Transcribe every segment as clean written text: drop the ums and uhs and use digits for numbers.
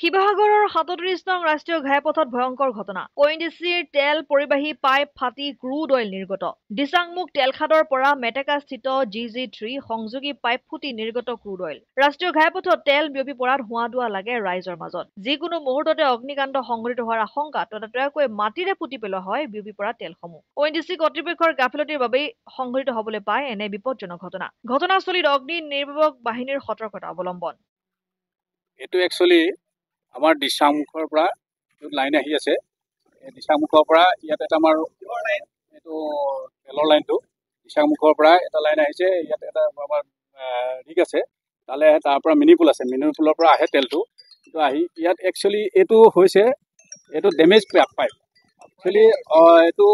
শিৱসাগৰৰ ৩৭ নং ৰাষ্ট্ৰীয় ঘাইপথত ভয়ংকৰ ঘটনা। ONGCৰ তেল পৰিবাহী পাইপ ফাটি ক্ৰুড অইল নিৰ্গত। দিচাংমুখ তেলখাদৰ পৰা মেটেকাস্থিত GG3 সংযোগী পাইপ ফুটি নিৰ্গত ক্ৰুড অইল। ৰাষ্ট্ৰীয় ঘাইপথত তেল বিয়পি পৰাত হোৱা-দোৱা লাগে ৰাইজৰ মাজত। যিকোনো মুহূৰ্ততে অগ্নিকাণ্ড সংঘটিত হোৱাৰ আশংকা ততাতৈয়াকৈ মাটিৰে পুতি পেলোৱা হয় বিয়পি পৰা তেলসমূহ। ONGC কৰ্তৃপক্ষৰ গাফিলতিৰ বাবেই সংঘটিত হবলৈ পায় এনে বিপদজনক ঘটনা। ঘটনাস্থলীত অগ্নি নিৰ্বাপক বাহিনীৰ সতৰ্কতা অৱলম্বন। এইটো একচুৱেলি আমাৰ দিচাংমুখৰ পৰা লাইন আহি আছে। এই দিচাংমুখৰ পৰা ইয়াত এটা আমাৰ এইটো তেলৰ লাইনটো দিচাংমুখৰ পৰা এটা লাইন আহিছে। ইয়াত এটা আমাৰ ৰিগ আছে, তালে তাৰ পৰা মিনি পুল আছে। মিনি পুলৰ পৰা আহে তেলটো, কিন্তু আহি ইয়াত একচুৱেলি এইটো হৈছে এইটো ডেমেজ পাইপ। একচুৱেলি এইটো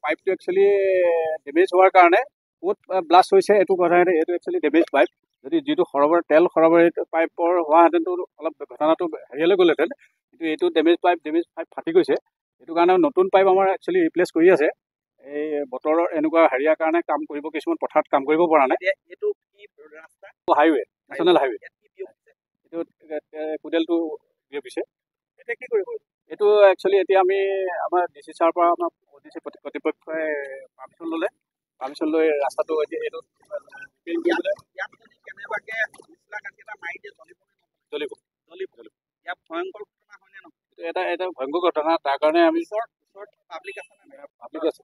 পাইপটো একচুৱেলি ডেমেজ হোৱাৰ কাৰণে ক'ত ব্লাষ্ট হৈছে এইটো কথা। এইটো একচুৱেলি ডেমেজ পাইপ। যদি যিটো তেল সৰবৰাহ পাইপৰ হোৱাহেঁতেনতো অলপ ঘটনাটো হেৰিয়ালৈ গ'লহেঁতেন, কিন্তু এইটো ডেমেজ পাইপ ফাটি গৈছে। সেইটো কাৰণে নতুন পাইপ আমাৰ একচুৱেলি ৰিপ্লেচ কৰি আছে। এই বতৰৰ এনেকুৱা হেৰিয়াৰ কাৰণে কাম কৰিব, কিছুমান পথাৰত কাম কৰিব পৰা নাই। এইটো কি ৰাস্তা? Highway, national highway. এইটো কুডেলটো বিয়পিছে। এতিয়া কি কৰিব? এইটো একচুৱেলি এতিয়া আমি আমাৰ DC ছাৰৰ পৰা আমাৰ DC কৰ্তৃপক্ষই পাৰ্মিশ্যন লৈ ৰাস্তাটো এইটো এটা ভয়ংকৰ ঘটনা। তাৰ কাৰণে আমি পাব্লিক আছে।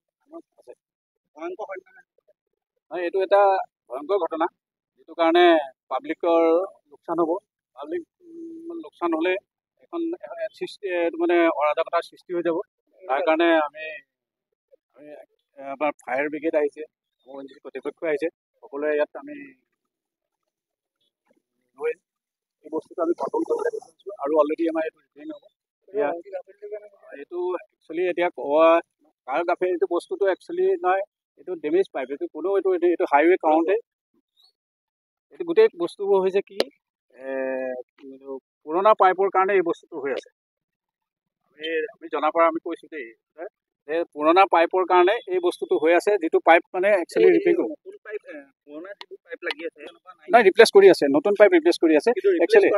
এইটো এটা ভয়ংকৰ ঘটনা, যিটো কাৰণে পাব্লিকৰ লোকচান হ'ব। পাব্লিক লোকচান হ'লে এখন মানে অৰাজকতাৰ সৃষ্টি হৈ যাব। তাৰ কাৰণে আমি আমাৰ ফায়াৰ ব্ৰিগেড আহিছে, ONGC কৰ্তৃপক্ষ আহিছে, সকলোৱে ইয়াত আমি এই বস্তুটো আমি কণ্ট্ৰল কৰিবলৈ বিচাৰিছোঁ। আৰু অলৰেডি আমাৰ এইটো ৰিপেয়াৰিং হ'ব। এইটো একচুৱেলি এতিয়া কাৰ গাফে এইটো বস্তুটো একচুৱেলি নহয়, এইটো ডেমেজ পাইপ। এইটো কোনো এইটো হাইৱে কাৰণতে এইটো গোটেই বস্তুবোৰ হৈছে কি পুৰণা পাইপৰ কাৰণে এই বস্তুটো হৈ আছে। আমি জনাৰ পৰা আমি কৈছোঁ দেই যে পুৰণা পাইপৰ কাৰণে এই বস্তুটো হৈ আছে। যিটো পাইপ মানে একচুৱেলি ৰিপেয়াৰ কৰিব নাই, ৰিপ্লেচ কৰি আছে। নতুন পাইপ ৰিপ্লেচ কৰি আছে। একচুৱেলি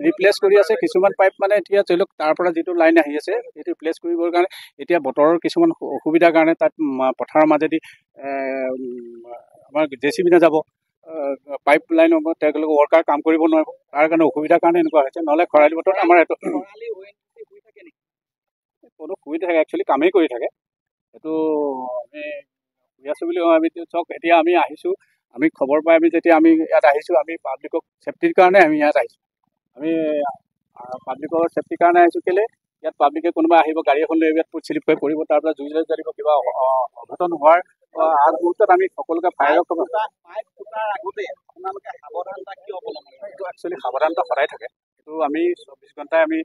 ৰিপ্লেচ কৰি আছে। কিছুমান পাইপ মানে এতিয়া ধৰি লওক তাৰ পৰা যিটো লাইন আহি আছে সেইটো ৰিপ্লেচ কৰিবৰ কাৰণে এতিয়া বতৰৰ কিছুমান অসুবিধাৰ কাৰণে তাত পথাৰৰ মাজেদি আমাৰ JCB নাযাব, পাইপ লাইন হ'ব, তেওঁলোকে ৱৰ্কাৰ কাম কৰিব নোৱাৰিব। তাৰ কাৰণে অসুবিধাৰ কাৰণে এনেকুৱা হৈছে। নহ'লে খৰালি বতৰত আমাৰ এইটো কোনো শুই থাকে, একচুৱেলি কামেই কৰি থাকে। এইটো আমি শুই আছোঁ বুলি আমি চাওক। এতিয়া আমি আহিছোঁ, আমি খবৰ পাই যেতিয়া আমি ইয়াত আহিছোঁ, আমি পাব্লিকক ছেফটিৰ কাৰণে আমি ইয়াত আহিছোঁ। আমি পাব্লিকৰ ছেফটিৰ কাৰণে আহিছোঁ। কেলৈ ইয়াত পাব্লিকে কোনোবা আহিব, গাড়ী এখন লৈ ইয়াত শ্লিপ হৈ পৰিব, তাৰ পৰা জুই জ্বলিব, কিবা অঘটন হোৱাৰ আগমুহূৰ্তত আমি সকলোকে ফায়াৰক এইটো একচুৱেলি সাৱধানতা সদায় থাকে। এইটো আমি 24 ঘণ্টাই আমি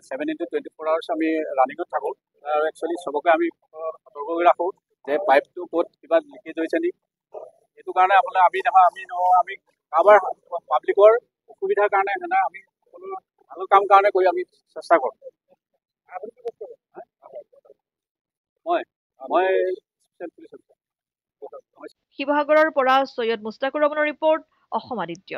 7x24 আৱাৰ্ছ আমি ৰানিঙত থাকোঁ। আৰু একচুৱেলি চবকে আমি সতৰ্ক কৰি ৰাখোঁ যে পাইপটো ক'ত কিবা লিকেজ হৈছে নেকি। সেইটো কাৰণে আমি কাৰোবাৰ পাব্লিকৰ অসুবিধাৰ কাৰণে আমি সকলো ভাল কাম কাৰণে কৰি আমি চেষ্টা কৰোঁ। মই শিৱসাগৰৰ পৰা সৈয়দ মুস্তাকুৰ ৰহমানৰ ৰিপৰ্ট, অসম আদিত্য।